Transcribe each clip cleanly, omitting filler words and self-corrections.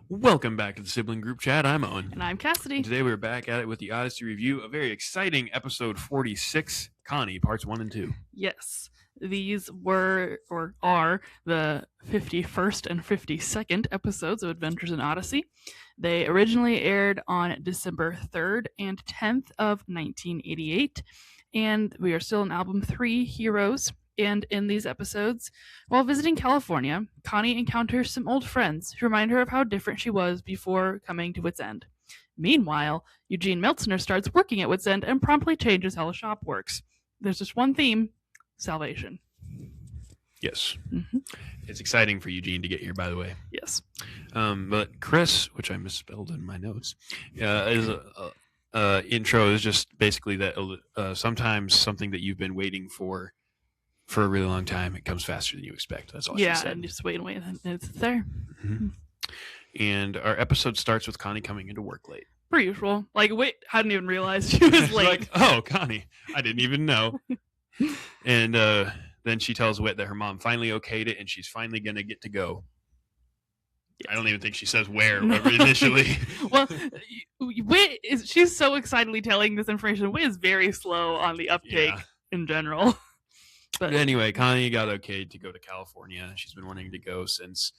Welcome back to the Sibling Group Chat. I'm Owen. And I'm Cassidy. And today we're back at it with the Odyssey review, a very exciting episode 46, Connie, parts 1 and 2. Yes, these were, or are, the 51st and 52nd episodes of Adventures in Odyssey. They originally aired on December 3rd and 10th of 1988, and we are still in Album 3, Heroes. And in these episodes, while visiting California, Connie encounters some old friends who remind her of how different she was before coming to Wits End. Meanwhile, Eugene Meltsner starts working at Wits End and promptly changes how the shop works. There's just one theme: salvation. Yes. Mm-hmm. It's exciting for Eugene to get here, by the way. Yes. But Chris, which I misspelled in my notes, is intro is just basically that sometimes something that you've been waiting for a really long time, it comes faster than you expect. That's all she said. Yeah, and just wait, and it's there. Mm-hmm. And our episode starts with Connie coming into work late. Per usual. Like, wait, I didn't even realize she was late. Like, oh, Connie, I didn't even know. And then she tells Whit that her mom finally okayed it and she's finally going to get to go. Yes. I don't even think she says where initially. Well, Whit she's so excitedly telling this information. Whit is very slow on the uptake in general. But anyway, Connie got okayed to go to California. She's been wanting to go since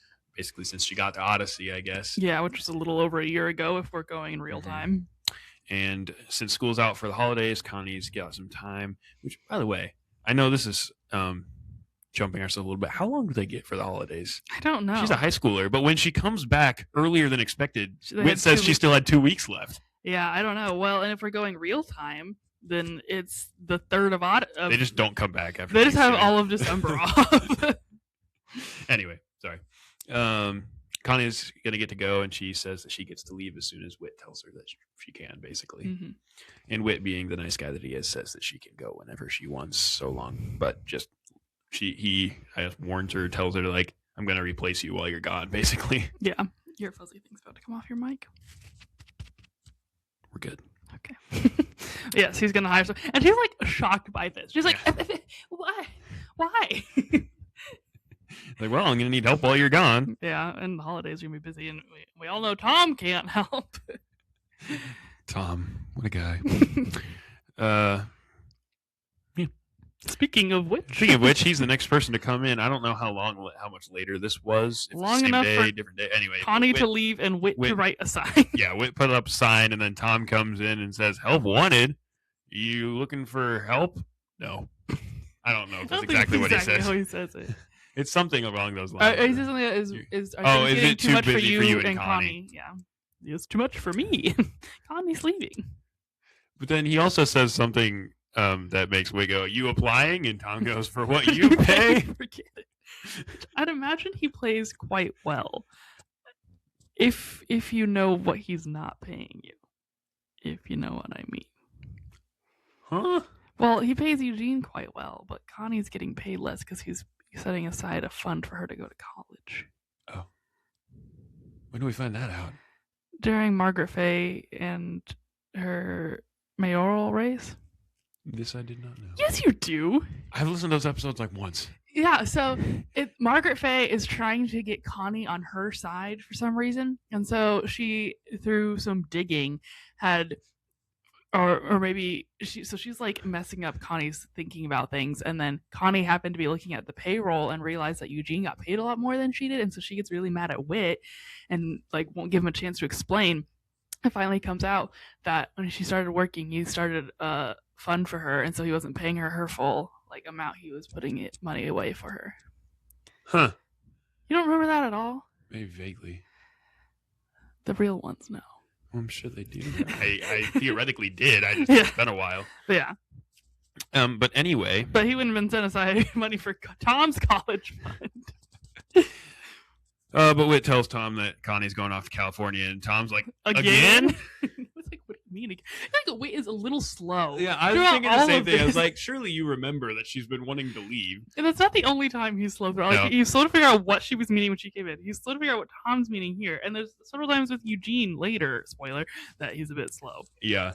she got to Odyssey, I guess. Yeah, which was a little over a year ago if we're going in real time. And since school's out for the holidays, Connie's got some time. Which, by the way, I know this is jumping ourselves a little bit. How long do they get for the holidays? I don't know. She's a high schooler, but when she comes back earlier than expected, Whit says she still had 2 weeks left. Yeah, I don't know. Well, and if we're going real time, then it's the 3rd of Odyssey. They just don't come back after. They just have all of December off. Anyway, sorry. Connie's going to get to go, and she says that she gets to leave as soon as Whit tells her that she can, basically. Mm-hmm. And Whit, being the nice guy that he is, says that she can go whenever she wants, so long. But just he warns her, tells her, like, I'm going to replace you while you're gone, basically. Yeah. Your fuzzy thing's about to come off your mic. We're good. Okay. Yes, he's going to hire someone. And she's, like, shocked by this. She's like, why? Like, well, I'm going to need help while you're gone. Yeah, and the holidays are going to be busy, and we all know Tom can't help. Tom, what a guy. Yeah. Speaking of which, he's the next person to come in. I don't know how much later this was. Long enough for different day. Anyway, Connie to leave and Whit to write a sign. Yeah, Whit put up a sign, and then Tom comes in and says, "Help wanted. You looking for help?" No. I don't know if that's exactly what he says. How he says it. It's something along those lines. He says something that is is it too much for you and Connie? Yeah. It's too much for me. Connie's leaving. But then he also says something that makes Whit go, "You applying?" And Tom goes, "For what you pay?" Forget it. I'd imagine he plays quite well. If you know what he's not paying you. If you know what I mean. Huh? Well, he pays Eugene quite well, but Connie's getting paid less because he's setting aside a fund for her to go to college. Oh. When do we find that out? During Margaret Faye and her mayoral race. This I did not know. Yes, you do. I've listened to those episodes like once. Yeah, so Margaret Faye is trying to get Connie on her side for some reason. And so she, through some digging, had... Or maybe she's like messing up Connie's thinking about things, and then Connie happened to be looking at the payroll and realized that Eugene got paid a lot more than she did, and so she gets really mad at Whit and like won't give him a chance to explain. It finally comes out that when she started working, he started a fund for her, and so he wasn't paying her full like amount. He was putting money away for her. Huh? You don't remember that at all? Maybe vaguely. The real ones know. I'm sure they do. I theoretically did. It's been a while. Yeah. But anyway. But he wouldn't have been set aside money for Tom's college fund. But Whit tells Tom that Connie's going off to California, and Tom's like, again? It's like, what do you mean? I think Whit is a little slow. Yeah, I was thinking the same thing. I was like, surely you remember that she's been wanting to leave. And that's not the only time he's slow. Like, he's slow to figure out what she was meaning when she came in. He's slow to figure out what Tom's meaning here. And there's several times with Eugene later, spoiler, that he's a bit slow. Yeah.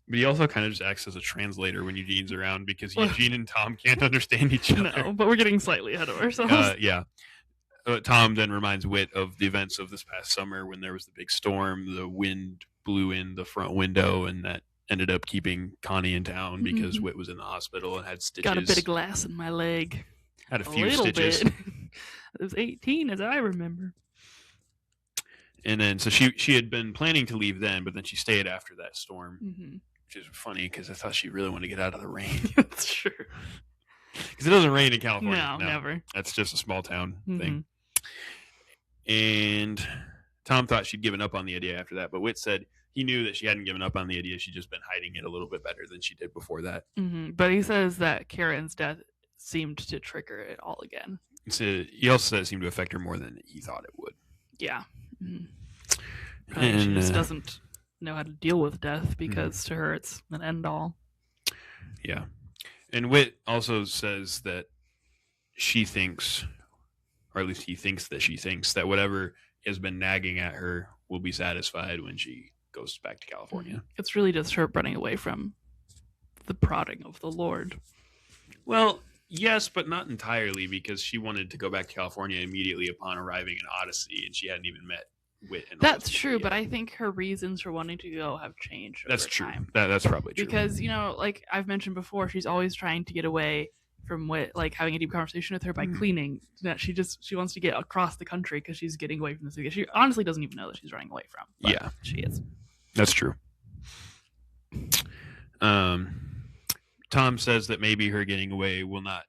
But he also kind of just acts as a translator when Eugene's around because Eugene and Tom can't understand each other. No, but we're getting slightly ahead of ourselves. Yeah. Tom then reminds Whit of the events of this past summer when there was the big storm. The wind blew in the front window, and that ended up keeping Connie in town because Whit was in the hospital and had stitches. Got a bit of glass in my leg. Had a few stitches. Bit. It was 18, as I remember. And then, so she had been planning to leave then, but then she stayed after that storm, which is funny because I thought she really wanted to get out of the rain. That's true. Because it doesn't rain in California. No, never. That's just a small town thing. And Tom thought she'd given up on the idea after that, but Whit said he knew that she hadn't given up on the idea. She'd just been hiding it a little bit better than she did before that. But he says that Karen's death seemed to trigger it all again. So he also said it seemed to affect her more than he thought it would. Yeah. And she just doesn't know how to deal with death because to her it's an end all. Yeah. And Whit also says that she thinks, or at least he thinks that she thinks, that whatever has been nagging at her will be satisfied when she goes back to California. It's really just her running away from the prodding of the Lord. Well, yes, but not entirely, because she wanted to go back to California immediately upon arriving in Odyssey, and she hadn't even met Whit. That's true, but I think her reasons for wanting to go have changed over That's true. time. That's probably true. Because, like I've mentioned before, she's always trying to get away from Whit, like having a deep conversation with her by cleaning. That she wants to get across the country because she's getting away from this. She honestly doesn't even know that she's running away from. But yeah, she is. That's true. Tom says that maybe her getting away will not,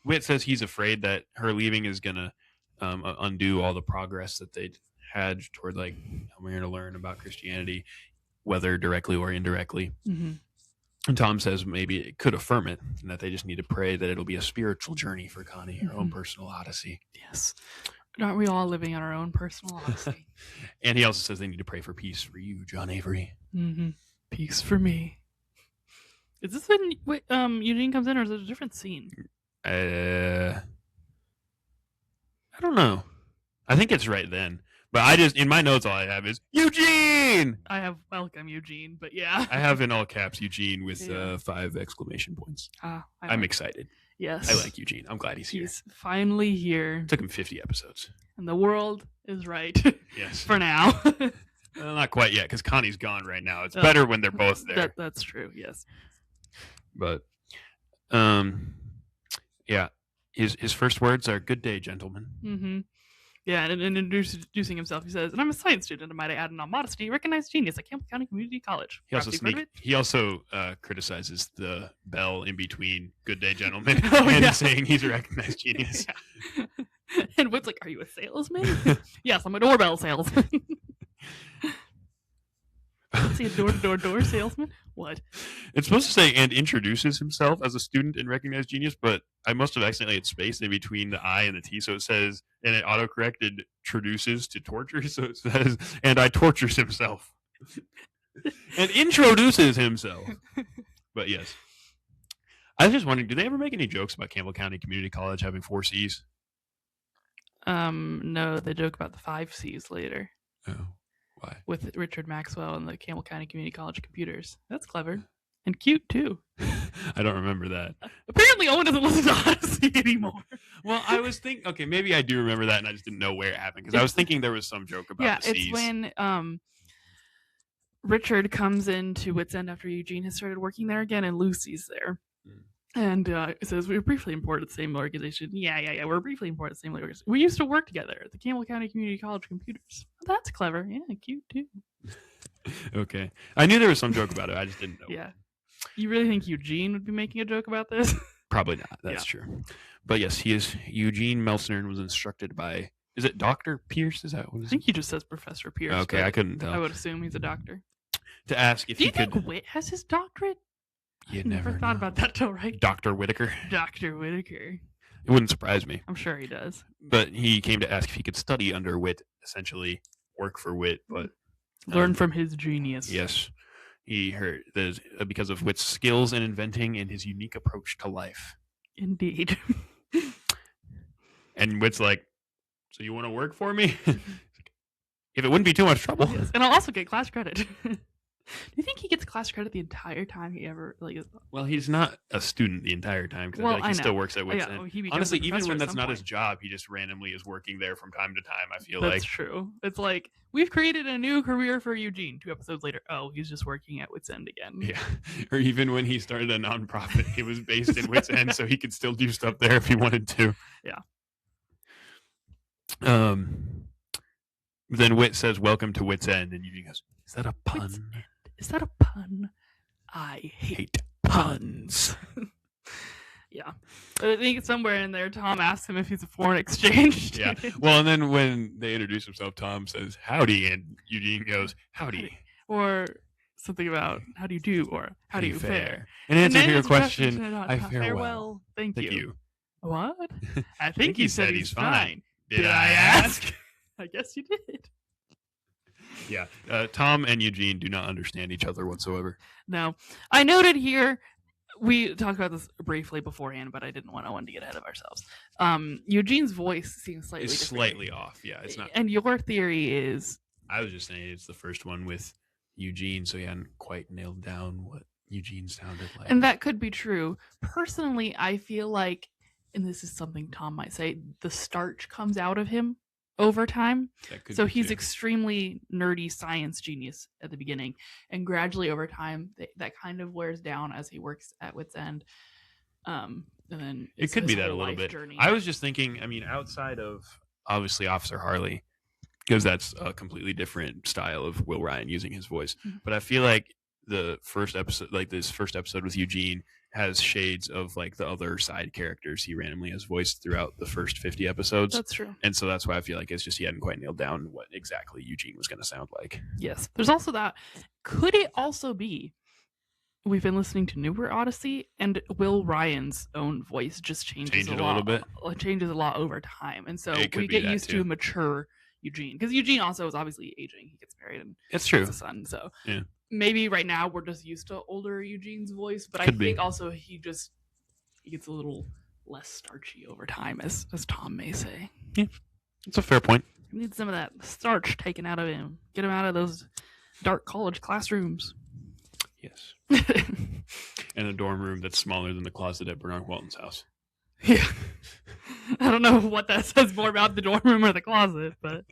Whit says he's afraid that her leaving is going to undo all the progress that they'd had toward like coming here to learn about Christianity, whether directly or indirectly. And Tom says maybe it could affirm it, and that they just need to pray that it'll be a spiritual journey for Connie, her own personal odyssey. Yes. Aren't we all living on our own personal odyssey? And he also says they need to pray for peace for you, John Avery. Peace for me. Is this when Eugene comes in, or is it a different scene? I don't know. I think it's right then. But I just, in my notes, all I have is Eugene! I have welcome Eugene, but yeah. I have in all caps Eugene with 5 exclamation points. I'm excited. Yes. I like Eugene. I'm glad he's here. He's finally here. It took him 50 episodes. And the world is right. Yes. For now. Well, not quite yet, because Connie's gone right now. It's better when they're both there. That's true, yes. But, yeah. His first words are, "Good day, gentlemen." Yeah, and introducing himself, he says, "And I'm a science student, and might I add, in all modesty, recognized genius at Campbell County Community College." He also criticizes the bell in between "Good day, gentlemen" and saying he's a recognized genius. Yeah. And Whit's like, "Are you a salesman?" "Yes, I'm a doorbell salesman." Is he a door salesman? What? It's supposed to say, "and introduces himself as a student and recognized genius," but I must have accidentally had space in between the I and the T, so it says, and it auto-corrected "traduces" to "torture," so it says, "and I tortures himself." And introduces himself. But yes. I was just wondering, do they ever make any jokes about Campbell County Community College having 4 C's? No, they joke about the 5 C's later. Oh. Why? With Richard Maxwell and the Campbell County Community College computers. That's clever. And cute, too. I don't remember that. Apparently, Owen doesn't listen to Odyssey anymore. Well, I was thinking, okay, maybe I do remember that, and I just didn't know where it happened, because I was thinking there was some joke about the C's. Yeah, it's when Richard comes into Wits End after Eugene has started working there again, and Lucy's there. And it says, "We were briefly employed at the same organization." Yeah. We're briefly employed at the same organization. We used to work together at the Campbell County Community College computers. Well, that's clever. Yeah, cute, too. Okay. I knew there was some joke about it. I just didn't know. Yeah. You really think Eugene would be making a joke about this? Probably not. That's true. But yes, he is Eugene Meltsner and was instructed by, is it Dr. Pierce? Is that what it is? I think he just says Professor Pierce. Okay, I couldn't tell. I would assume he's a doctor. To ask if Do he you could. think Whit has his doctorate? You never thought about that till right. Dr. Whitaker. Dr. Whitaker. It wouldn't surprise me. I'm sure he does. But he came to ask if he could study under Whit, essentially work for Whit, but learn from his genius. Yes. He heard that because of Whit's skills in inventing and his unique approach to life. Indeed. And Whit's like, "So you want to work for me?" If it wouldn't be too much trouble. Yes. And I'll also get class credit. you think he gets class credit the entire time he ever Well, he's not a student the entire time because I feel like he still works at Wits End. Honestly, even when that's not his job, he just randomly is working there from time to time. I feel that's true. It's like we've created a new career for Eugene. 2 episodes later, he's just working at Wits End again. Yeah, or even when he started a nonprofit, he was based in Wits End, so he could still do stuff there if he wanted to. Yeah. Then Wit says, "Welcome to Wits End," and Eugene goes, "Is that a pun? Is that a pun? I hate puns." Yeah. I think somewhere in there, Tom asks him if he's a foreign exchange student. Yeah. Well, and then when they introduce himself, Tom says, "Howdy," and Eugene goes, "Howdy." Or something about, "How do you do?" or "How do you fare?" In answer to your question, I fare well. Thank you. What? I I think he said he's fine. Did I ask? I guess you did. Yeah. Tom and Eugene do not understand each other whatsoever. No. I noted here, we talked about this briefly beforehand, but I didn't want to get ahead of ourselves. Eugene's voice seems slightly off. Yeah, it's not. And your theory is? I was just saying it's the first one with Eugene, so he hadn't quite nailed down what Eugene sounded like. And that could be true. Personally, I feel like, and this is something Tom might say, the starch comes out of him over time. So he's extremely nerdy science genius at the beginning, and gradually over time that kind of wears down as he works at Wits End. And then it could be that a little bit. Journey. I was just thinking, I mean, outside of obviously Officer Harley, because that's a completely different style of Will Ryan using his voice. Mm-hmm. But I feel like the first episode, like this first episode with Eugene, has shades of like the other side characters he randomly has voiced throughout the first 50 episodes. That's true. And so that's why I feel like it's just he hadn't quite nailed down what exactly Eugene was going to sound like. Yes. There's also that. Could it also be we've been listening to newer Odyssey and Will Ryan's own voice just changes a little bit. It changes a lot over time. And so we get used to mature Eugene. Because Eugene also is obviously aging. He gets married and it's true. Has a son. So yeah. Maybe right now we're just used to older Eugene's voice, but I think also he gets a little less starchy over time, as Tom may say. Yeah, it's a fair point. He needs some of that starch taken out of him. Get him out of those dark college classrooms. Yes. And a dorm room that's smaller than the closet at Bernard Walton's house. Yeah. I don't know what that says more about the dorm room or the closet, but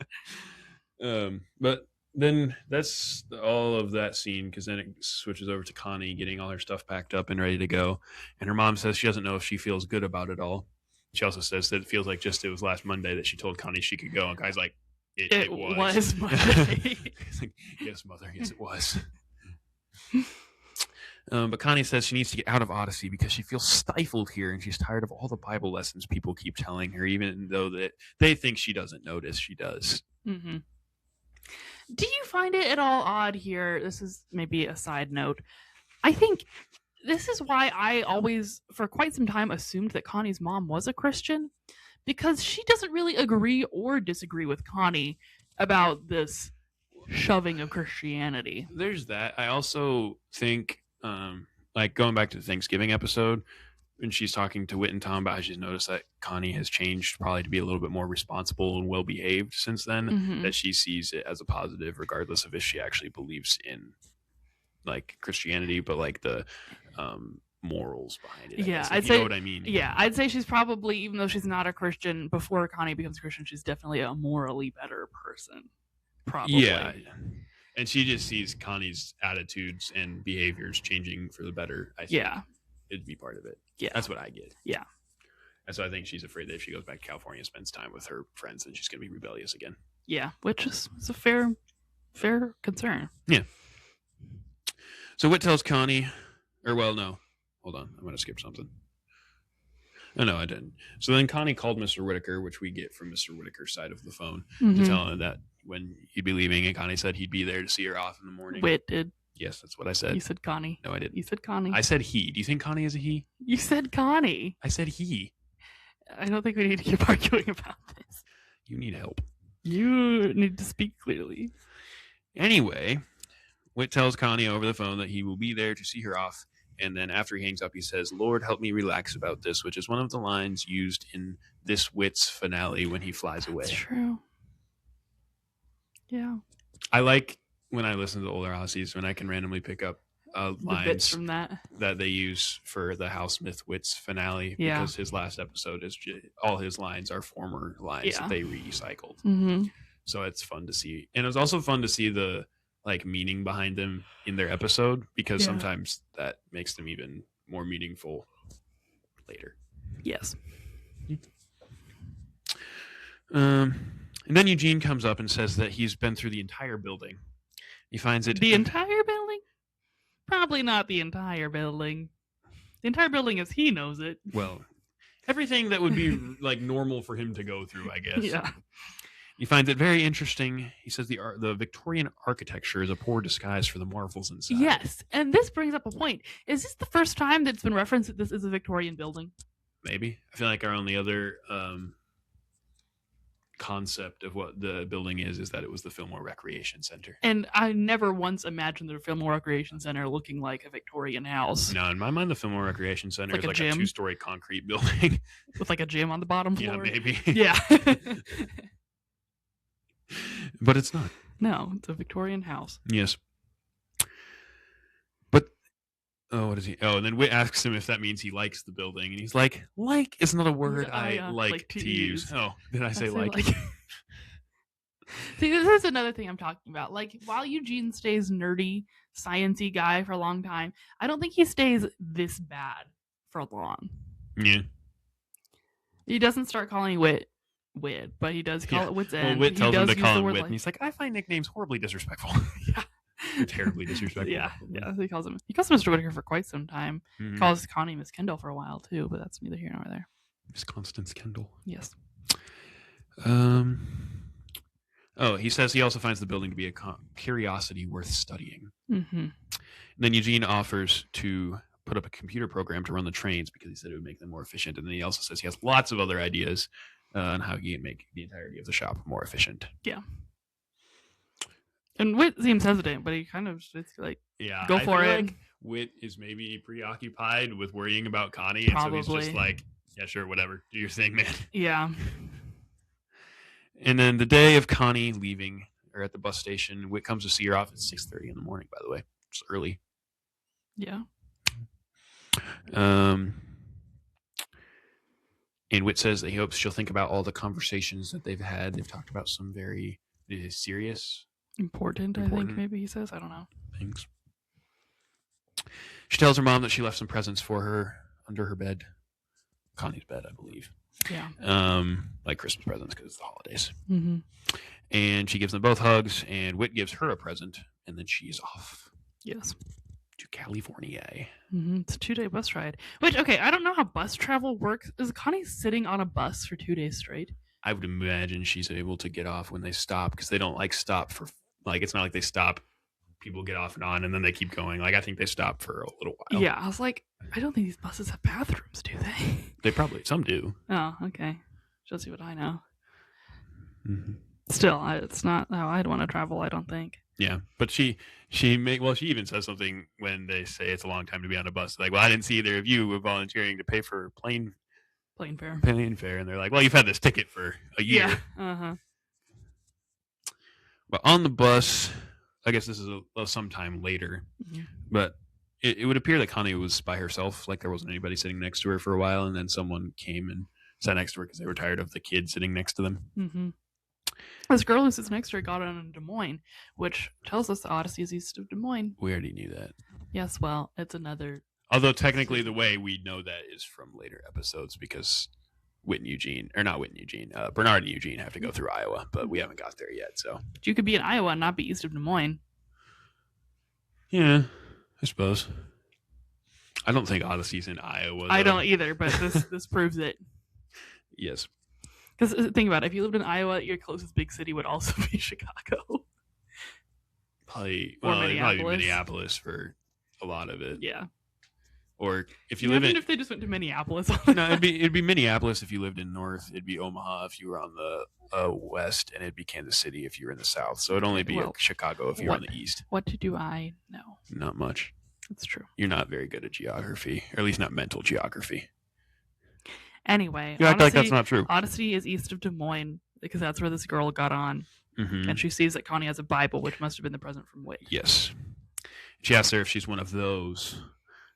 then that's all of that scene, because then it switches over to Connie getting all her stuff packed up and ready to go. And her mom says she doesn't know if she feels good about it all. She also says that it feels like it was last Monday that she told Connie she could go. And Guy's like, it was Monday. He's like, yes, mother. Yes, it was. But Connie says she needs to get out of Odyssey because she feels stifled here, and she's tired of all the Bible lessons people keep telling her, even though that they think she doesn't notice. She does. Mm-hmm. Do you find it at all odd here? This is maybe a side note. I think this is why I always, for quite some time, assumed that Connie's mom was a Christian, because she doesn't really agree or disagree with Connie about this shoving of Christianity. There's that. I also think, like going back to the Thanksgiving episode, when she's talking to Whit and Tom about how she's noticed that Connie has changed probably to be a little bit more responsible and well-behaved since then, mm-hmm. that she sees it as a positive regardless of if she actually believes in like Christianity, but like the morals behind it. Yeah, I'd say, you know what I mean? Yeah, I'd say she's probably, even though she's not a Christian, before Connie becomes a Christian, she's definitely a morally better person. Probably. Yeah. And she just sees Connie's attitudes and behaviors changing for the better. I think. Yeah. It'd be part of it. Yeah. That's what I get. Yeah. And so I think she's afraid that if she goes back to California and spends time with her friends, then she's going to be rebellious again. Yeah, which is a fair concern. Yeah. So Whit tells Connie, or well, no. Hold on. I'm going to skip something. Oh, no, I didn't. So then Connie called Mr. Whitaker, which we get from Mr. Whitaker's side of the phone, mm-hmm. to tell him that when he'd be leaving, and Connie said he'd be there to see her off in the morning. Whit did. Yes, that's what I said. You said Connie. No, I didn't. You said Connie. I said he. Do you think Connie is a he? You said Connie. I said he. I don't think we need to keep arguing about this. You need help. You need to speak clearly. Anyway, Whit tells Connie over the phone that he will be there to see her off. And then after he hangs up, he says, "Lord, help me relax about this," which is one of the lines used in this Whit's finale when he flies away. That's true. Yeah. I like when I listen to the older Odysseys, when I can randomly pick up The bits lines from that. they use for the House Myth Wits finale, Yeah. because his last episode is all his lines are former lines that they recycled. Mm-hmm. So it's fun to see, and it was also fun to see the meaning behind them in their episode, because sometimes that makes them even more meaningful later. Yes. And then Eugene comes up and says that he's been through the entire building. He finds it... The entire building? Probably not the entire building. The entire building as he knows it. Well, everything that would be normal for him to go through, I guess. Yeah. He finds it very interesting. He says the Victorian architecture is a poor disguise for the marvels inside. Yes, and this brings up a point. Is this the first time that it's been referenced that this is a Victorian building? Maybe. I feel like our only other concept of what the building is that it was the Fillmore Recreation Center. And I never once imagined the Fillmore Recreation Center looking like a Victorian house. No, in my mind, the Fillmore Recreation Center is a like gym? a 2-story concrete building. With like a gym on the bottom floor? Yeah, maybe. Yeah. But it's not. No, it's a Victorian house. Yes. But, what is he? Oh, and then Whit asks him if that means he likes the building. And he's like is not a word I like to use. Oh, did I say like? See, this is another thing I'm talking about. While Eugene stays nerdy, sciencey guy for a long time, I don't think he stays this bad for long. Yeah. He doesn't start calling Whit, but he does call it Wit's End. Well, Whit tells him to call him Whit, and he's like, I find nicknames horribly disrespectful. Yeah. Terribly disrespectful. Yeah. He calls him Mr. Whittaker for quite some time. Mm-hmm. Calls Connie Miss Kendall for a while too, but that's neither here nor there. Miss Constance Kendall. Yes. Oh, he says he also finds the building to be a curiosity worth studying. Mm-hmm. And then Eugene offers to put up a computer program to run the trains because he said it would make them more efficient. And then he also says he has lots of other ideas on how he can make the entirety of the shop more efficient. Yeah. And Whit seems hesitant, but he kind of just go for it. Like Whit is maybe preoccupied with worrying about Connie, Probably. and so he's just like, yeah, sure, whatever. Do your thing, man. Yeah. And then the day of Connie leaving, or at the bus station, Whit comes to see her off at 6:30 in the morning, by the way. It's early. Yeah. And Whit says that he hopes she'll think about all the conversations that they've had. They've talked about some very serious... Important, I think, maybe he says. I don't know. Things. She tells her mom that she left some presents for her under her bed. Connie's bed, I believe. Yeah. Like Christmas presents because it's the holidays. Mm-hmm. And she gives them both hugs, and Whit gives her a present, and then she is off. Yes. To California. Mm-hmm. It's a 2-day bus ride. Which, okay, I don't know how bus travel works. Is Connie sitting on a bus for 2 days straight? I would imagine she's able to get off when they stop, because they don't stop for it's not like they stop, people get off and on, and then they keep going. I think they stop for a little while. Yeah, I was like, I don't think these buses have bathrooms, do they? They probably, some do. Oh, okay. Shows you what I know. Mm-hmm. Still, it's not how I'd want to travel, I don't think. Yeah, but she even says something when they say it's a long time to be on a bus. Like, well, I didn't see either of you were volunteering to pay for plane fare. And they're like, well, you've had this ticket for a year. Yeah. Uh-huh. But on the bus, I guess this is sometime later, mm-hmm. but it would appear that Connie was by herself, like there wasn't anybody sitting next to her for a while, and then someone came and sat next to her because they were tired of the kid sitting next to them. Mm-hmm. This girl who sits next to her got on in Des Moines, which tells us the Odyssey is east of Des Moines. We already knew that. Yes, well, it's another... Although technically the way we know that is from later episodes, because Bernard and Eugene have to go through Iowa, but we haven't got there yet. So but you could be in Iowa and not be east of Des Moines. Yeah, I suppose. I don't think Odyssey's in Iowa, though. I don't either, but this proves it. Yes. Because think about it, if you lived in Iowa, your closest big city would also be Chicago. Probably Minneapolis. Minneapolis for a lot of it. Yeah. Or if you live in... if they just went to Minneapolis. No, it'd be Minneapolis if you lived in north. It'd be Omaha if you were on the west, and it'd be Kansas City if you were in the south. So it'd only be Chicago if you were on the east. What do I know? Not much. That's true. You're not very good at geography, or at least not mental geography. Anyway, you act like that's not true. Odyssey is east of Des Moines because that's where this girl got on. And she sees that Connie has a Bible, which must have been the present from Whit. Yes. She asks her if she's one of those.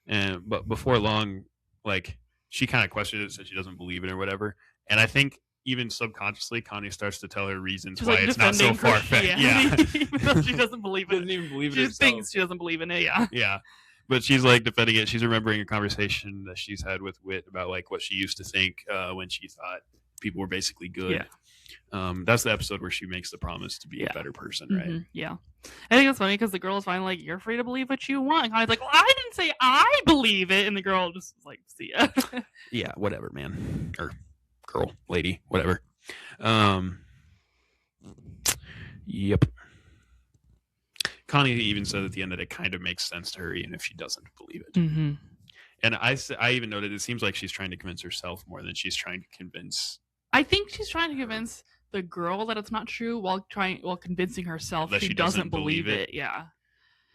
But before long, like, she kind of questioned it, said she doesn't believe it or whatever. And I think even subconsciously, Connie starts to tell her reasons why it's not so far-fetched. Yeah. Even though she doesn't believe it. Doesn't even believe it She herself. thinks she doesn't believe in it, yeah. Yeah. But she's like defending it. She's remembering a conversation that she's had with Whit about like what she used to think when she thought people were basically good. Yeah. That's the episode where she makes the promise to be a better person, right? Yeah. I think it's funny because the girl is finally like, you're free to believe what you want. And Connie's like, well, I didn't say I believe it. And the girl just like, see ya. Yeah, whatever, man. Or girl, lady, whatever. Yep. Connie even said at the end that it kind of makes sense to her, even if she doesn't believe it. And I even noted it seems like she's trying to convince herself more than she's trying to convince. I think she's trying to convince the girl that it's not true while convincing herself that she doesn't believe it. Yeah.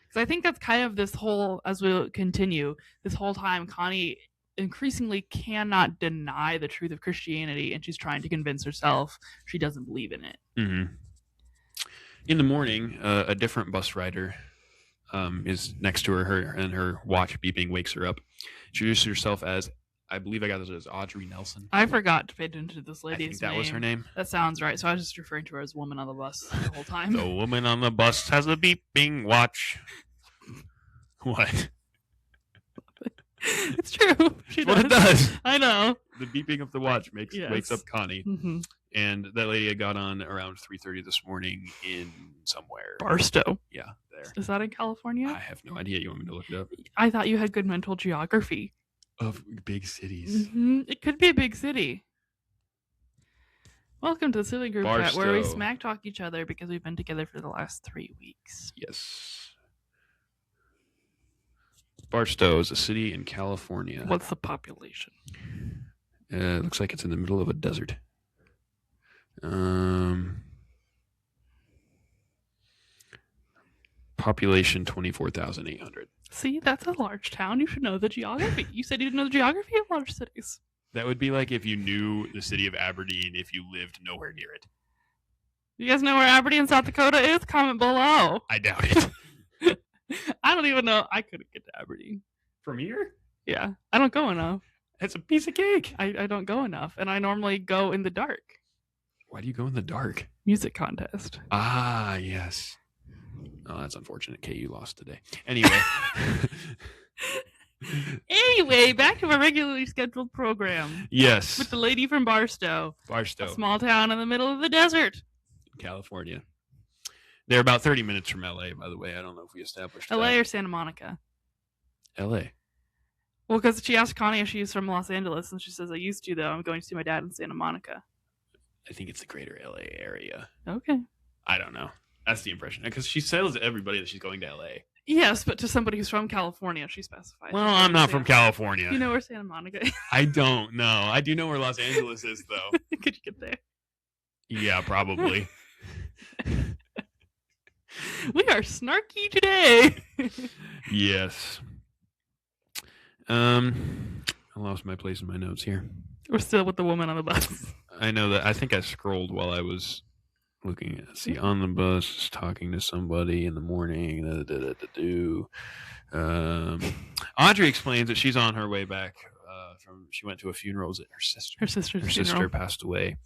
Because I think that's kind of this whole, as we continue, this whole time, Connie increasingly cannot deny the truth of Christianity, and she's trying to convince herself she doesn't believe in it. In the morning, a different bus rider is next to her, and her watch beeping wakes her up. She introduces herself as, I believe I got this as Audrey Nelson. I forgot to pay attention to this lady's name. I think that name. was her name. That sounds right. So I was just referring to her as woman on the bus the whole time. The woman on the bus has a beeping watch. What? It's true. She what it does. I know. The beeping of the watch wakes up Connie. And that lady had got on around 3:30 this morning in somewhere. Barstow. Yeah, there. Is that in California? I have no idea. You want me to look it up? I thought you had good mental geography. Of big cities. It could be a big city. Welcome to the Silly Group Chat, where we smack talk each other because we've been together for the last 3 weeks. Yes. Barstow is a city in California. What's the population? It looks like it's in the middle of a desert. Population 24,800. See, that's a large town. You should know the geography. You said you didn't know the geography of large cities. That would be like if you knew the city of Aberdeen if you lived nowhere near it. You guys know where Aberdeen, South Dakota is? Comment below. I doubt it. I don't even know. I couldn't get to Aberdeen. From here? Yeah. I don't go enough. It's a piece of cake. I don't go enough. And I normally go in the dark. Why do you go in the dark? Music contest. Ah, yes. Oh, that's unfortunate. KU lost today. Anyway. Anyway, back to our regularly scheduled program. Yes. With the lady from Barstow. Barstow. A small town in the middle of the desert. California. They're about 30 minutes from LA, by the way. I don't know if we established LA that. or Santa Monica? LA. Well, because she asked Connie if she's from Los Angeles, and she says, I used to, though. I'm going to see my dad in Santa Monica. I think it's the greater LA area. Okay. I don't know. That's the impression. Because she tells everybody that she's going to LA. Yes, but to somebody who's from California, she specifies. Well, I'm not from California. You know where Santa Monica is? I don't know. I do know where Los Angeles is, though. Could you get there? Yeah, probably. We are snarky today. Yes. I lost my place in my notes here. We're still with the woman on the bus. I know that. I think I scrolled while I was looking at, see, on the bus, talking to somebody in the morning. Audrey explains that she's on her way back she went to a funeral. Her sister passed away.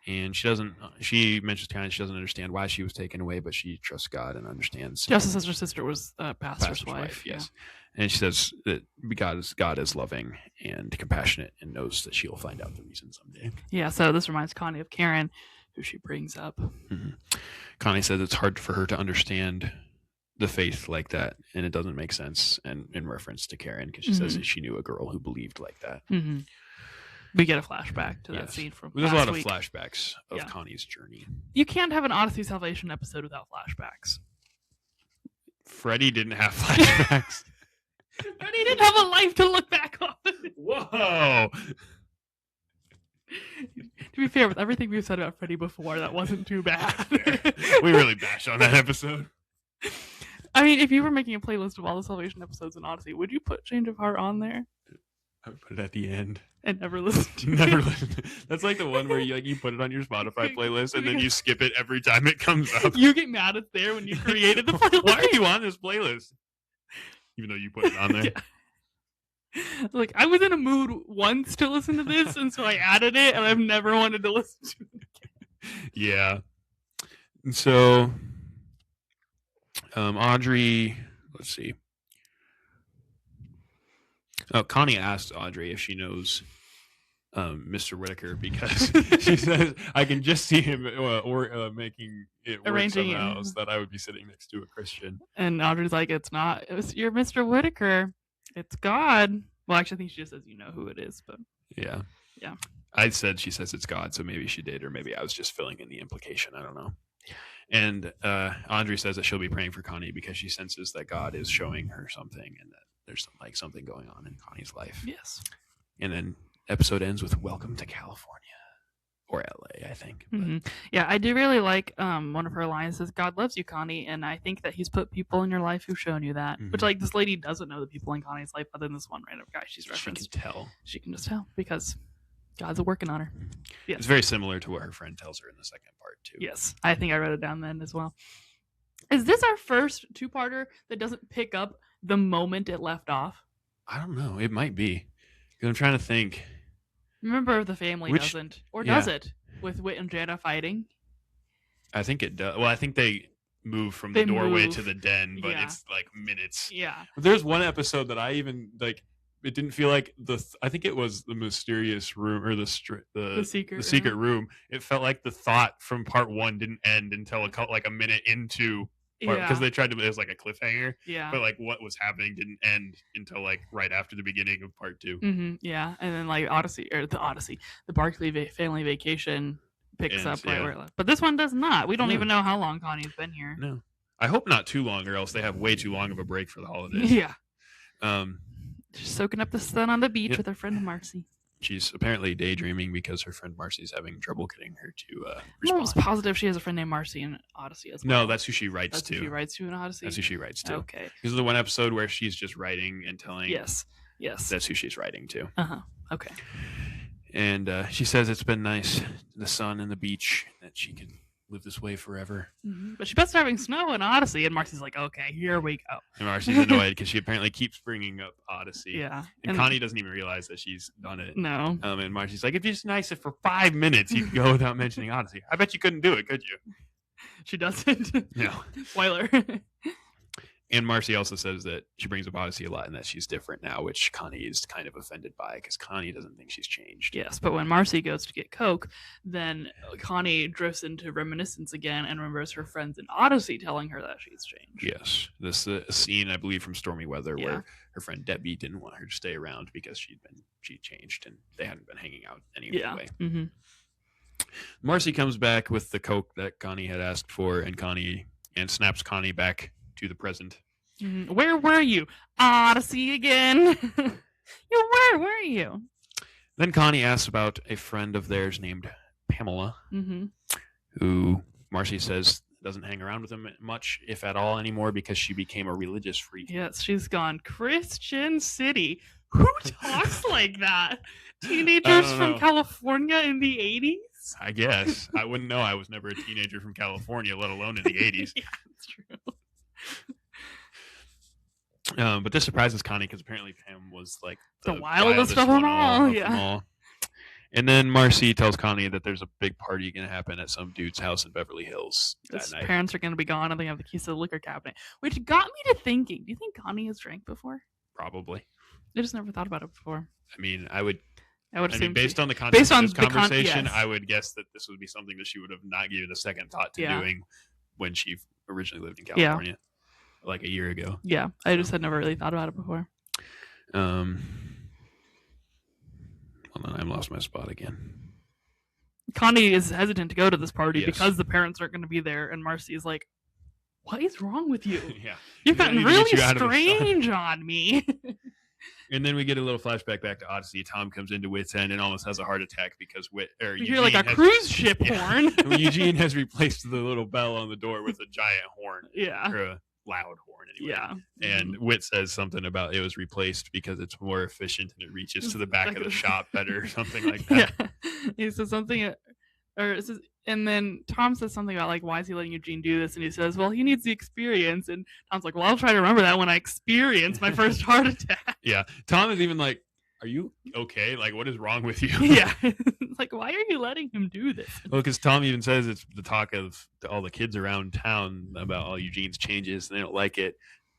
And she mentions kind of she doesn't understand why she was taken away, but she trusts God and understands. Just as her sister was pastor's wife. Yes. Yeah. And she says that God is loving and compassionate and knows that she'll find out the reason someday. Yeah, so this reminds Connie of Karen, who she brings up. Mm-hmm. Connie says it's hard for her to understand the faith like that, and it doesn't make sense, and in reference to Karen, because she says that she knew a girl who believed like that. Mm-hmm. We get a flashback to that scene from There's a lot of week. flashbacks of Connie's journey. You can't have an Odyssey Salvation episode without flashbacks. Freddie didn't have flashbacks. Freddie didn't have a life to look back on. Whoa! To be fair, with everything we've said about Freddie before, that wasn't too bad. We really bashed on that episode. I mean, if you were making a playlist of all the Salvation episodes in Odyssey, would you put Change of Heart on there? I would put it at the end. And never listen to Never it. listen. That's like the one where you put it on your Spotify playlist and then you skip it every time it comes up. You get mad at there when you created the playlist. Why are you on this playlist? Even though you put it on there. Yeah. Like, I was in a mood once to listen to this, and so I added it, and I've never wanted to listen to it again. Yeah. And so, Audrey, let's see. Connie asked Audrey if she knows Mr. Whitaker because she says, I can just see him making it work Arranging somehow it. so that I would be sitting next to a Christian. And Audrey's like, it's not. You're Mr. Whitaker. It's God. Well, actually, I think she just says you know who it is, but Yeah. Yeah. She says it's God, so maybe she did, or maybe I was just filling in the implication. I don't know. And Audrey says that she'll be praying for Connie because she senses that God is showing her something and that there's something going on in Connie's life. Yes. And then episode ends with "Welcome to California," or LA, I think. Mm-hmm. Yeah, I do really like one of her lines says, "God loves you, Connie," and I think that He's put people in your life who've shown you that. Mhm. Which, like, this lady doesn't know the people in Connie's life other than this one random guy she's referenced. She can tell. She can just tell because God's working on her. Yes. It's very similar to what her friend tells her in the second part too. Yes, I think I wrote it down then as well. Is this our first two-parter that doesn't pick up the moment it left off? I don't know. It might be. 'Cause I'm trying to think. Remember if the family Which- doesn't, or yeah. does it with Whit and Jana fighting? I think it does. Well, I think they move from They the doorway move. to the den, but Yeah. it's like minutes. Yeah. There's one episode that I even like. It didn't feel like I think it was the mysterious room or the secret room. It felt like the thought from part one didn't end until a minute into because Yeah. they tried to. It was like a cliffhanger, Yeah. but like what was happening didn't end until like right after the beginning of part two. Mm-hmm, yeah, and then like the Barkley family vacation picks Ends, up right yeah. where it left. But this one does not. We don't No. even know how long Connie's been here. No, I hope not too long, or else they have way too long of a break for the holidays. Yeah, Um, she's soaking up the sun on the beach Yep. with her friend Marcy. she's apparently daydreaming because her friend Marcy's having trouble getting her to I'm respond. almost positive she has a friend named Marcy in Odyssey as well. No, that's who she writes That's to. who she writes to in Odyssey. That's who she writes to. Okay. This is the one episode where she's just writing and telling. Yes. That's who she's writing to. Okay. And she says it's been nice, the sun and the beach, that she can live this way forever. Mm-hmm. But she best having snow in Odyssey, and Marcy's like, "Okay, here we go." And Marcy's annoyed because she apparently keeps bringing up Odyssey. Yeah. And Connie doesn't even realize that she's done it. No. And Marcy's like, "It'd be just nice if for 5 minutes you could go without mentioning Odyssey." I bet you couldn't do it, could you? She doesn't. No. Spoiler. And Marcy also says that she brings up Odyssey a lot and that she's different now, which Connie is kind of offended by because Connie doesn't think she's changed. Yes, but when Marcy goes to get Coke, then Connie drifts into reminiscence again and remembers her friends in Odyssey telling her that she's changed. Yes. This scene, I believe, from Stormy Weather Yeah. where her friend Debbie didn't want her to stay around because she changed and they hadn't been hanging out Yeah. anyway. Mm-hmm. Marcy comes back with the Coke that Connie had asked for and snaps Connie back to the present. Mm-hmm. Where were you? Odyssey again. Where were you? Then Connie asks about a friend of theirs named Pamela, Mm-hmm. who Marcy says doesn't hang around with him much, if at all, anymore because she became a religious freak. Yes, she's gone Christian City. Who talks like that? Teenagers from know. California in the 80s? I guess. I wouldn't know. I was never a teenager from California, let alone in the 80s. Yeah, that's true. But this surprises Connie because apparently Pam was like The wildest of them all, yeah. And then Marcy tells Connie that there's a big party going to happen at some dude's house in Beverly Hills that His night. parents are going to be gone and they have the keys to the liquor cabinet, which got me to thinking, do you think Connie has drank before? Probably. I just never thought about it before. I mean, I would assume based she- on the context based on of this the conversation, yes. I would guess that this would be something that she would have not given a second thought to Yeah. doing when she originally lived in Yeah. California, like a year ago. Yeah, I just had never really thought about it before. Hold on, I lost my spot again. Connie is hesitant to go to this party Yes. because the parents aren't going to be there, and Marcy is like, "What is wrong with you? Yeah. You've I gotten need to get really you out of the sun." strange on me." And then we get a little flashback back to Odyssey. Tom comes into Whit's end and almost has a heart attack because You hear like a cruise ship horn. Eugene has replaced the little bell on the door with a giant horn. Yeah. Or loud horn anyway. Yeah. And Whit says something about it was replaced because it's more efficient and it reaches to the back of the shop better or something like that. Yeah. He says something, or it says, and then Tom says something about like, why is he letting Eugene do this? And he says, well, he needs the experience. And Tom's like, well, I'll try to remember that when I experience my first heart attack. Yeah. Tom is even like, are you okay? Like, what is wrong with you? Yeah. Like, why are you letting him do this? Well, because Tom even says it's the talk of all the kids around town about all Eugene's changes and they don't like it.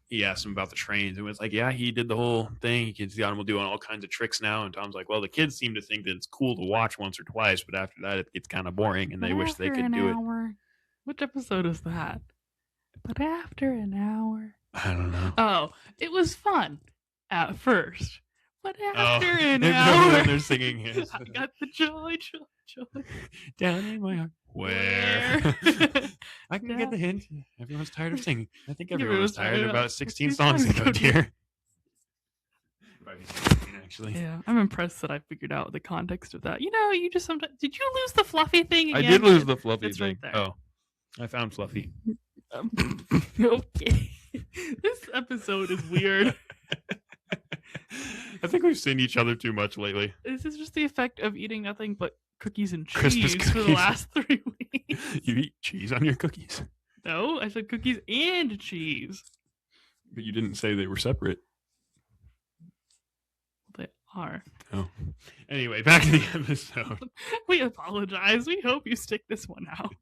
He asked him about the trains and was like, yeah, he did the whole thing. He's got him doing all kinds of tricks now. And Tom's like, well, the kids seem to think that it's cool to watch once or twice, but after that, it gets kind of boring and they wish they could do it. Which episode is that? But after an hour. I don't know. Oh, it was fun at first. But after an hour. They're singing his. I got the joy down in my heart. Where? I can get the hint. Everyone's tired of singing. I think everyone was tired about 16 songs ago, dear. Actually, yeah, I'm impressed that I figured out the context of that. You know, you just sometimes did you lose the Fluffy thing again? I did lose the Fluffy it's thing. Right there. Oh, I found Fluffy. Okay, this episode is weird. I think we've seen each other too much lately. This is just the effect of eating nothing but cookies and Christmas cheese for the last 3 weeks. You eat cheese on your cookies? No, I said cookies and cheese. But you didn't say they were separate. They are. Oh. Anyway, back to the episode. We apologize. We hope you stick this one out.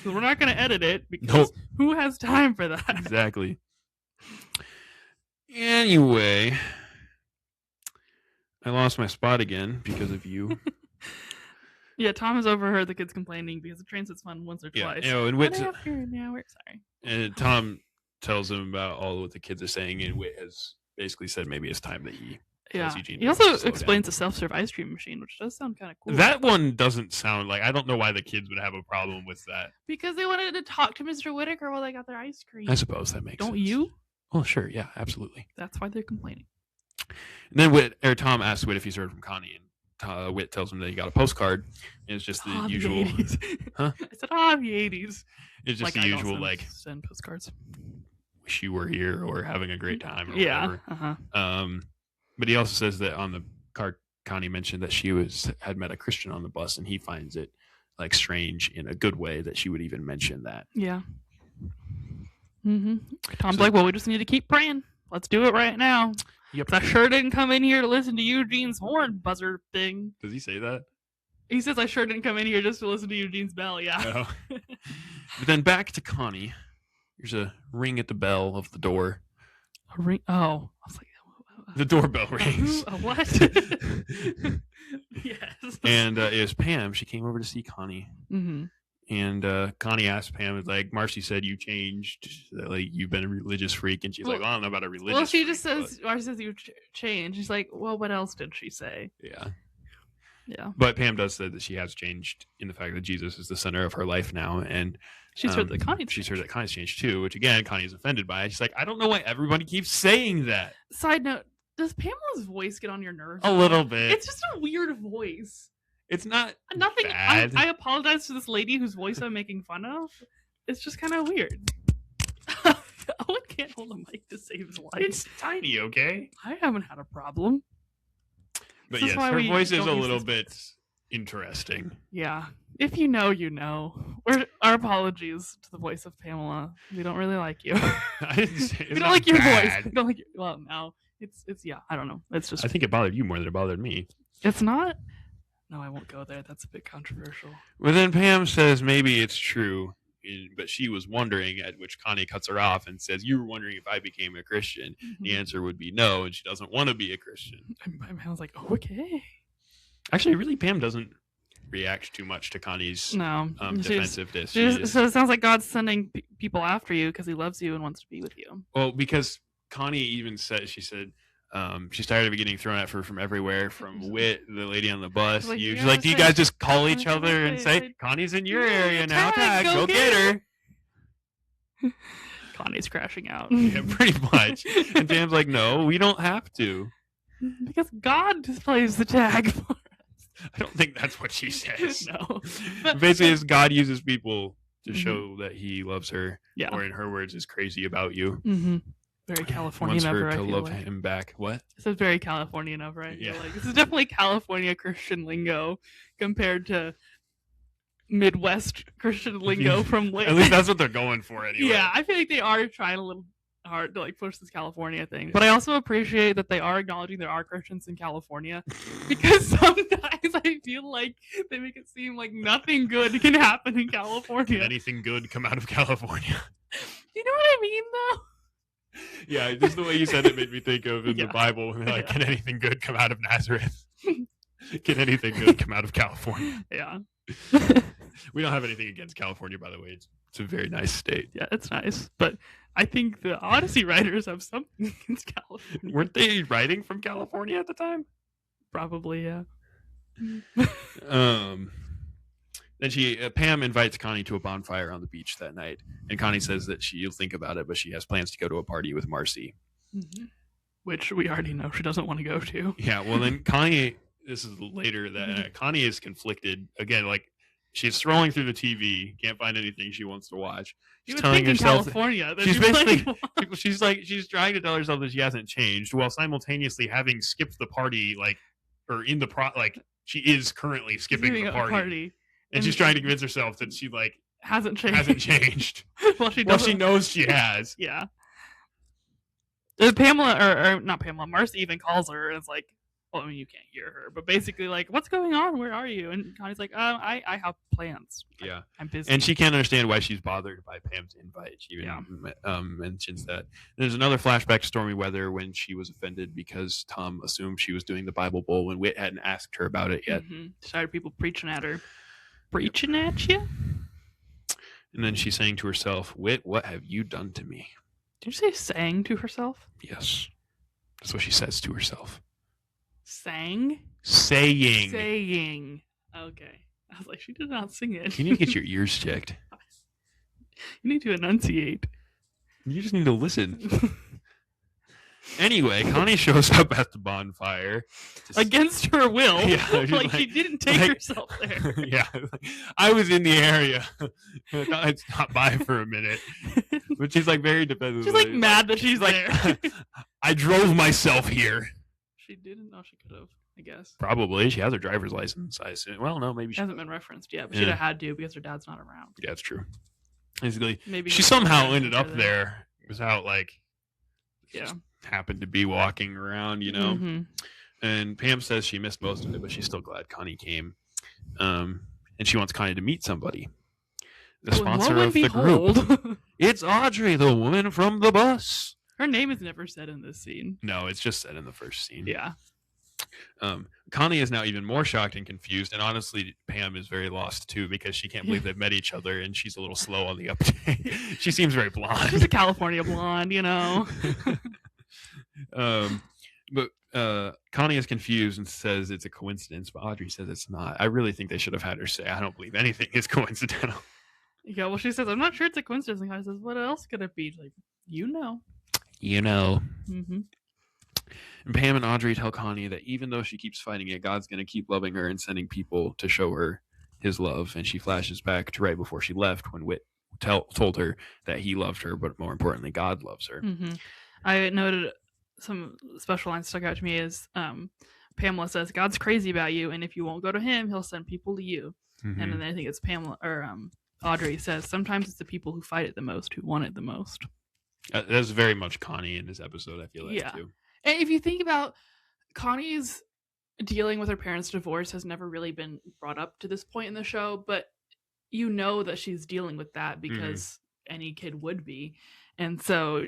We're not going to edit it because who has time for that? Exactly. Anyway, I lost my spot again because of you. Yeah, Tom has overheard the kids complaining because the train sits fun once or twice. Yeah, and Whit's after an hour. Sorry. And Tom tells him about all what the kids are saying, and Whit has basically said maybe it's time that he. Yeah. Eugene he also explains the self-serve ice cream machine, which does sound kind of cool. That one doesn't sound like. I don't know why the kids would have a problem with that. Because they wanted to talk to Mr. Whittaker while they got their ice cream. I suppose that makes sense. Don't you? Oh, sure. Yeah, absolutely. That's why they're complaining. And then Tom asks Whit if he's heard from Connie, and Whit tells him that he got a postcard. And it's just the usual. Huh? I said, the 80s. It's just the usual, send postcards. Wish you were here or having a great time or whatever. Uh-huh. But he also says that on the card, Connie mentioned that she had met a Christian on the bus, and he finds it like strange in a good way that she would even mention that. Yeah. Mm-hmm. Tom's like, well, we just need to keep praying. Let's do it right now. Yep. I sure didn't come in here to listen to Eugene's horn buzzer thing. Does he say that? He says, I sure didn't come in here just to listen to Eugene's bell. Yeah. Oh. But then back to Connie. There's a ring at the bell of the door. A ring? Oh. I was like, the doorbell rings. What? Yes. And it was Pam. She came over to see Connie. Mm-hmm. And Connie asked Pam, like, Marcy said you changed, like, you've been a religious freak. And she's like, well, I don't know about a religious Well, she freak, just says, Marcy says you changed. She's like, well, what else did she say? Yeah. Yeah. But Pam does say that she has changed in the fact that Jesus is the center of her life now. And she's heard that Connie's changed too, which, again, Connie's offended by it. She's like, I don't know why everybody keeps saying that. Side note, does Pamela's voice get on your nerves? A little bit. It's just a weird voice. It's not nothing bad. I apologize to this lady whose voice I'm making fun of. It's just kind of weird. Owen can't hold a mic to save his life. It's tiny, okay? I haven't had a problem. But yes, her voice is a little bit interesting. Yeah. If you know, you know. Our apologies to the voice of Pamela. We don't really like you. I didn't say we don't like your voice. We don't like well, no. It's yeah, I don't know. It's just I think it bothered you more than it bothered me. It's not? No, I won't go there. That's a bit controversial. Well, then Pam says maybe it's true, but she was wondering, at which Connie cuts her off and says, you were wondering if I became a Christian. Mm-hmm. The answer would be no, and she doesn't want to be a Christian. And Pam's like, oh, okay. Actually, really, Pam doesn't react too much to Connie's defensiveness. So it sounds like God's sending people after you because he loves you and wants to be with you. Well, because Connie even said, she's tired of getting thrown at her from everywhere, from Whit, the lady on the bus. Like, she's like, do you guys just call each other and say, Connie's in your area now, tag, go get her. Connie's crashing out. Yeah, pretty much. And Pam's like, no, we don't have to. Because God displays the tag for us. I don't think that's what she says. No. Basically, God uses people to show that he loves her, or in her words, is crazy about you. Very California wants enough, her to love him back. What? This is very California enough, right? Yeah. Like, this is definitely California Christian lingo compared to Midwest Christian lingo from Lake. At least that's what they're going for anyway. Yeah, I feel like they are trying a little hard to like push this California thing. But I also appreciate that they are acknowledging there are Christians in California, because sometimes I feel like they make it seem like nothing good can happen in California. Can anything good come out of California? You know what I mean, though? Yeah, just the way you said it made me think of in the Bible. Like, can anything good come out of Nazareth? Can anything good come out of California? Yeah. We don't have anything against California, by the way. It's a very nice state. Yeah, it's nice. But I think the Odyssey writers have something against California. Weren't they writing from California at the time? Probably, yeah. Then Pam invites Connie to a bonfire on the beach that night, and Connie says that she'll think about it, but she has plans to go to a party with Marcy, which we already know she doesn't want to go to. Yeah, well then Connie, this is later that Connie is conflicted again. Like, she's scrolling through the TV, can't find anything she wants to watch. She's telling herself California. She's basically she's trying to tell herself that she hasn't changed, while simultaneously having skipped the party, she is currently skipping the party. And she's trying to convince herself that she hasn't changed. Well, she knows she has. Yeah. Pamela, or not Pamela, Marcy even calls her and is like, well, I mean, you can't hear her, but basically like, what's going on? Where are you? And Connie's like, I have plans. Yeah. I'm busy. And she can't understand why she's bothered by Pam's invite. She even mentions that. There's another flashback to stormy weather when she was offended because Tom assumed she was doing the Bible Bowl when Whit hadn't asked her about it yet. Tired of people preaching at her. Preaching at you? And then she's saying to herself, Whit, what have you done to me? Did you say sang to herself? Yes. That's what she says to herself. Sang? Saying. Okay. I was like, she did not sing it. You need to get your ears checked. You need to enunciate. You just need to listen. Anyway, Connie shows up at the bonfire. Against her will. Yeah, like she didn't take herself there. Yeah. I was in the area. I stopped by for a minute. But she's very defensive. She's mad that she's there. I drove myself here. She didn't know she could have, I guess. Probably. She has her driver's license, I assume. Well, no, maybe she hasn't been referenced yet, but she'd have had to because her dad's not around. Yeah, that's true. Basically, maybe she somehow ended up there without just happened to be walking around, And Pam says she missed most of it, but she's still glad Connie came. And she wants Connie to meet somebody. The sponsor of the group. It's Audrey, the woman from the bus. Her name is never said in this scene. No, it's just said in the first scene. Yeah. Connie is now even more shocked and confused, and honestly, Pam is very lost too because she can't believe they've met each other, and she's a little slow on the uptake. She seems very blonde. She's a California blonde, But Connie is confused and says it's a coincidence, but Audrey says it's not. I really think they should have had her say, I don't believe anything is coincidental. Yeah, well, she says, I'm not sure it's a coincidence. And Connie says, what else could it be? Like, You know. Mm-hmm. And Pam and Audrey tell Connie that even though she keeps fighting it, God's going to keep loving her and sending people to show her his love. And she flashes back to right before she left when Whit told her that he loved her, but more importantly, God loves her. Mm-hmm. I noted some special lines stuck out to me is Pamela says, God's crazy about you, and if you won't go to him, he'll send people to you. Mm-hmm. And then I think it's Pamela or Audrey says, sometimes it's the people who fight it the most who want it the most. That's very much Connie in this episode, I feel like, too. And if you think about Connie's dealing with her parents' divorce has never really been brought up to this point in the show, but you know that she's dealing with that because any kid would be. And so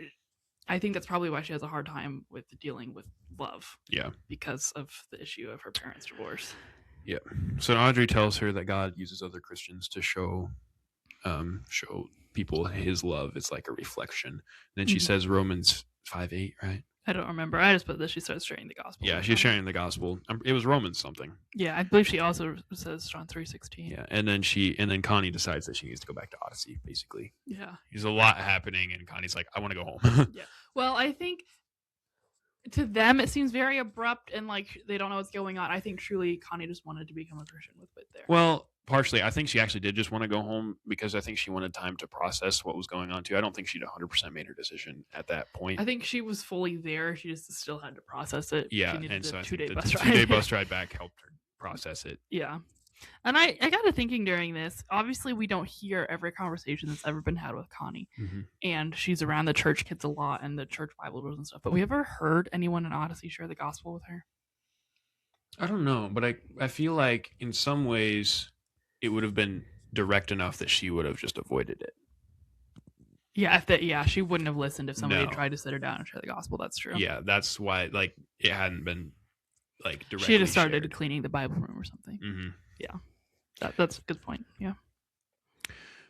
I think that's probably why she has a hard time with dealing with love. Yeah. Because of the issue of her parents' divorce. Yeah. So Audrey tells her that God uses other Christians to show people his love. It's like a reflection. And then she says Romans 5:8, right? I don't remember. I just put that she starts sharing the gospel. Yeah, she's sharing the gospel. It was Romans something. Yeah, I believe she also says John 3:16. Yeah, and then Connie decides that she needs to go back to Odyssey, basically. Yeah. There's a lot happening, and Connie's like, I want to go home. Yeah. Well, I think to them it seems very abrupt and like they don't know what's going on. I think truly Connie just wanted to become a Christian with Whit there. Well, partially, I think she actually did just want to go home because I think she wanted time to process what was going on too. I don't think she'd 100% made her decision at that point. I think she was fully there. She just still had to process it. Yeah, she needed and so a I 2-day think bus the ride. 2-day bus ride back helped her process it. Yeah. And I got to thinking during this, obviously we don't hear every conversation that's ever been had with Connie. Mm-hmm. And she's around the church kids a lot and the church Bible doors and stuff. But we ever heard anyone in Odyssey share the gospel with her? I don't know, but I feel like in some ways it would have been direct enough that she would have just avoided it. Yeah, she wouldn't have listened if somebody No. tried to sit her down and share the gospel. That's true. Yeah, that's why like it hadn't been like directly. She had started shared. cleaning the Bible room or something. Mm-hmm. Yeah, that's a good point. Yeah.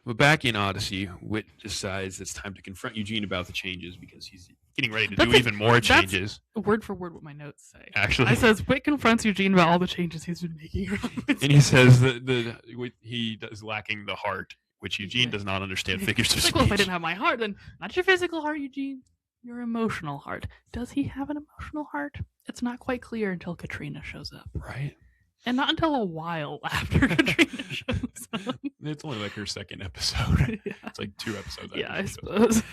But back in Odyssey, Whit decides it's time to confront Eugene about the changes because he's getting ready to do even more changes. Word for word what my notes say. Actually, I says Whit confronts Eugene about all the changes he's been making. And he says that he is lacking the heart, which Eugene does not understand figures of speech. Well, if I didn't have my heart, then not your physical heart, Eugene. Your emotional heart. Does he have an emotional heart? It's not quite clear until Katrina shows up. Right. And not until a while after Katrina shows up. It's only like her second episode. Yeah. It's like 2 episodes. Yeah, I suppose.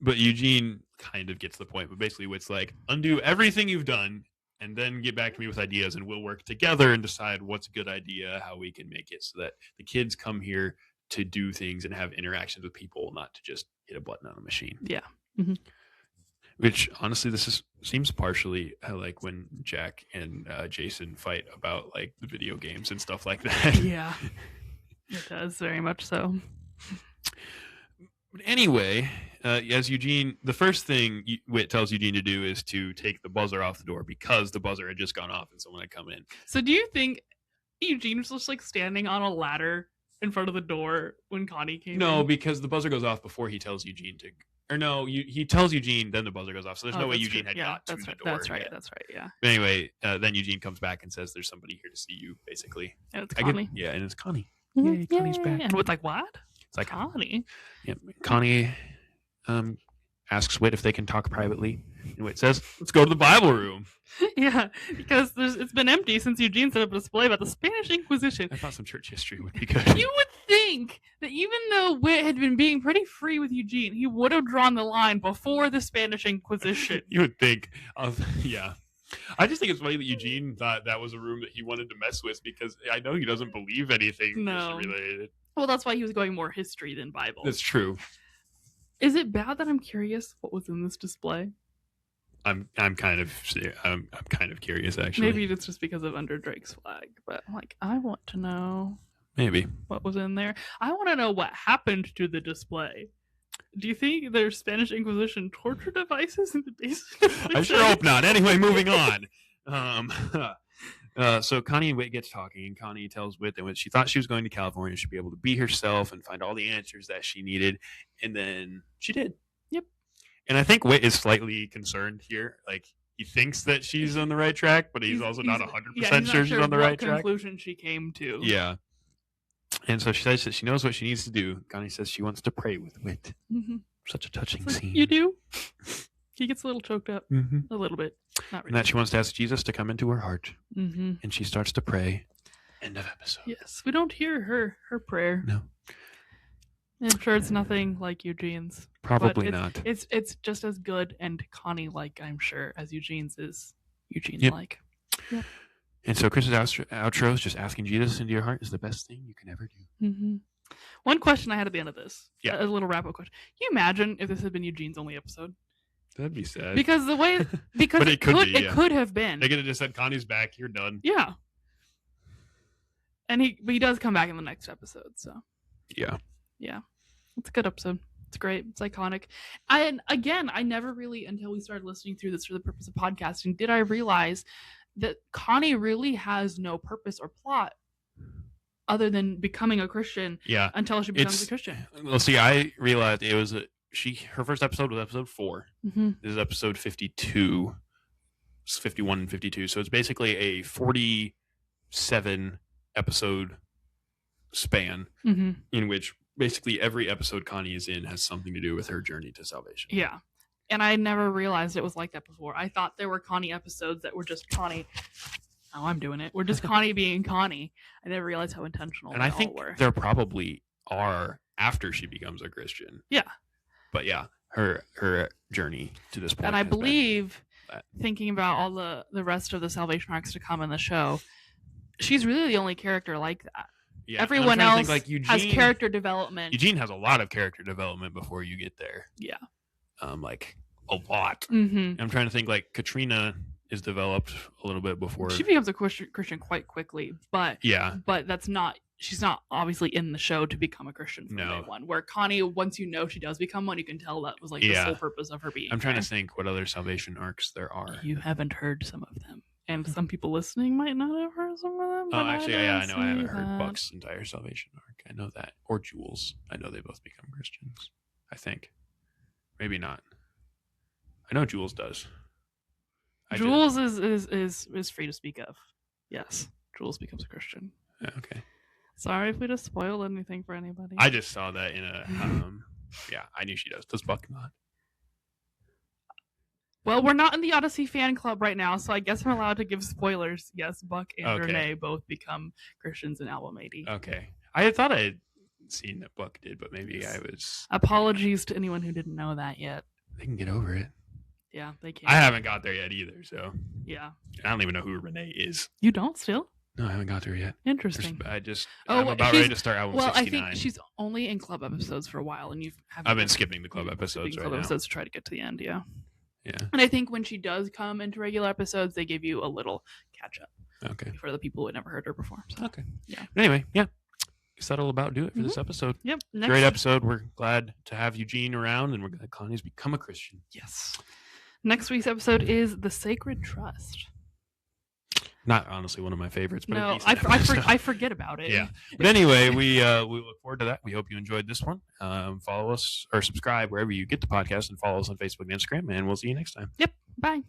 But Eugene kind of gets the point. But basically, it's like, undo everything you've done and then get back to me with ideas, and we'll work together and decide what's a good idea, how we can make it so that the kids come here to do things and have interactions with people, not to just hit a button on a machine. Yeah. Mm-hmm. Which, honestly, seems partially like when Jack and Jason fight about like the video games and stuff like that. Yeah, it does very much so. But anyway, as Eugene, the first thing Whit tells Eugene to do is to take the buzzer off the door because the buzzer had just gone off and someone had come in. So do you think Eugene was just like standing on a ladder in front of the door when Connie came in? No, because the buzzer goes off before he tells Eugene to... Or no, he tells Eugene, then the buzzer goes off. So there's no way Eugene had got to the door. That's right, yeah. But anyway, then Eugene comes back and says, there's somebody here to see you, basically. And it's Connie. And it's Connie. Mm-hmm. Yay, Connie's back. And with like, what? It's like Connie. Yeah, Connie asks Whit if they can talk privately. And Whit says, let's go to the Bible room. Yeah, because it's been empty since Eugene set up a display about the Spanish Inquisition. I thought some church history would be good. You would think that even though Whit had been being pretty free with Eugene, he would have drawn the line before the Spanish Inquisition. You would think yeah. I just think it's funny that Eugene thought that was a room that he wanted to mess with because I know he doesn't believe anything related. Well, that's why he was going more history than Bible. That's true. Is it bad that I'm curious what was in this display? I'm kind of curious actually. Maybe it's just because of Under Drake's flag, but I'm like, I want to know maybe what was in there. I want to know what happened to the display. Do you think there's Spanish Inquisition torture devices in the basement? I sure hope not. Anyway, moving on. So Connie and Whit gets talking, and Connie tells Whit that when she thought she was going to California, she'd be able to be herself and find all the answers that she needed, and then she did. Yep. And I think Whit is slightly concerned here. Like, he thinks that she's on the right track, but he's also not 100% sure she's on the right track. Conclusion she came to. Yeah. And so she says that she knows what she needs to do. Connie says she wants to pray with Whit. Mm-hmm. Such a touching scene. You do? He gets a little choked up. Mm-hmm. A little bit. Not really. And that she wants to ask Jesus to come into her heart. Mm-hmm. And she starts to pray. End of episode. Yes. We don't hear her prayer. No. I'm sure it's nothing like Eugene's. Probably not. It's just as good and Connie-like, I'm sure, as Eugene's is Eugene-like. Yep. And so Chris's outro is just asking Jesus into your heart is the best thing you can ever do. Mm-hmm. One question I had at the end of this. Yeah. A little wrap-up question. Can you imagine if this had been Eugene's only episode? That'd be sad. Because the way... Because but it could have been. They could have just said, Connie's back, you're done. Yeah. And he does come back in the next episode, so... Yeah. Yeah. It's a good episode. It's great. It's iconic. And again, I never really, until we started listening through this for the purpose of podcasting, did I realize that Connie really has no purpose or plot other than becoming a Christian until she becomes a Christian. Well, see, I realized it was her first episode was episode 4. Mm-hmm. This is episode 52. It's 51 and 52. So it's basically a 47 episode span in which basically every episode Connie is in has something to do with her journey to salvation. Yeah. And I never realized it was like that before. I thought there were Connie episodes that were just Connie Oh, I'm doing it. We're just Connie being Connie. I never realized how intentional And they I think all were. there probably are after she becomes a Christian. Yeah. But yeah, her journey to this point. And I believe, thinking about all the rest of the salvation arcs to come in the show, she's really the only character like that. Yeah, everyone else think, like, Eugene, has character development. Eugene has a lot of character development before you get there. Yeah. Like a lot. Mm-hmm. I'm trying to think, like, Katrina is developed a little bit before. She becomes a Christian quite quickly, but that's not. She's not obviously in the show to become a Christian from day one. Where Connie, once you know she does become one, you can tell that was like the sole purpose of her being. I'm trying to think what other salvation arcs there are. You haven't heard some of them. And some people listening might not have heard some of them. Oh, actually, I know. I haven't heard Buck's entire salvation arc. I know that. Or Jules. I know they both become Christians. I think. Maybe not. I know Jules does. Jules is free to speak of. Yes. Jules becomes a Christian. Okay. Sorry if we just spoiled anything for anybody. I just saw that in a... yeah, I knew she does. Does Buck not? Well, we're not in the Odyssey fan club right now, so I guess we're allowed to give spoilers. Yes, Buck and Renee both become Christians in Album 80. Okay. I thought I had seen that Buck did, but maybe I was... Apologies to anyone who didn't know that yet. They can get over it. Yeah, they can. I haven't got there yet either, so... Yeah. I don't even know who Renee is. You don't still? No, I haven't got there yet. Interesting. I'm about ready to start Album 69. I think she's only in club episodes for a while, and I've been skipping the club episodes right now. Episodes to try to get to the end, yeah. Yeah. And I think when she does come into regular episodes, they give you a little catch up. Okay. For the people who had never heard her perform. So. Okay. Yeah. But anyway, yeah. Guess that'll about do it for this episode. Yep. Great episode. We're glad to have Eugene around, and we're glad Connie's become a Christian. Yes. Next week's episode is The Sacred Trust. Not honestly one of my favorites, but no, I forget about it. Yeah, but anyway, we look forward to that. We hope you enjoyed this one. Follow us or subscribe wherever you get the podcast, and follow us on Facebook and Instagram. And we'll see you next time. Yep. Bye.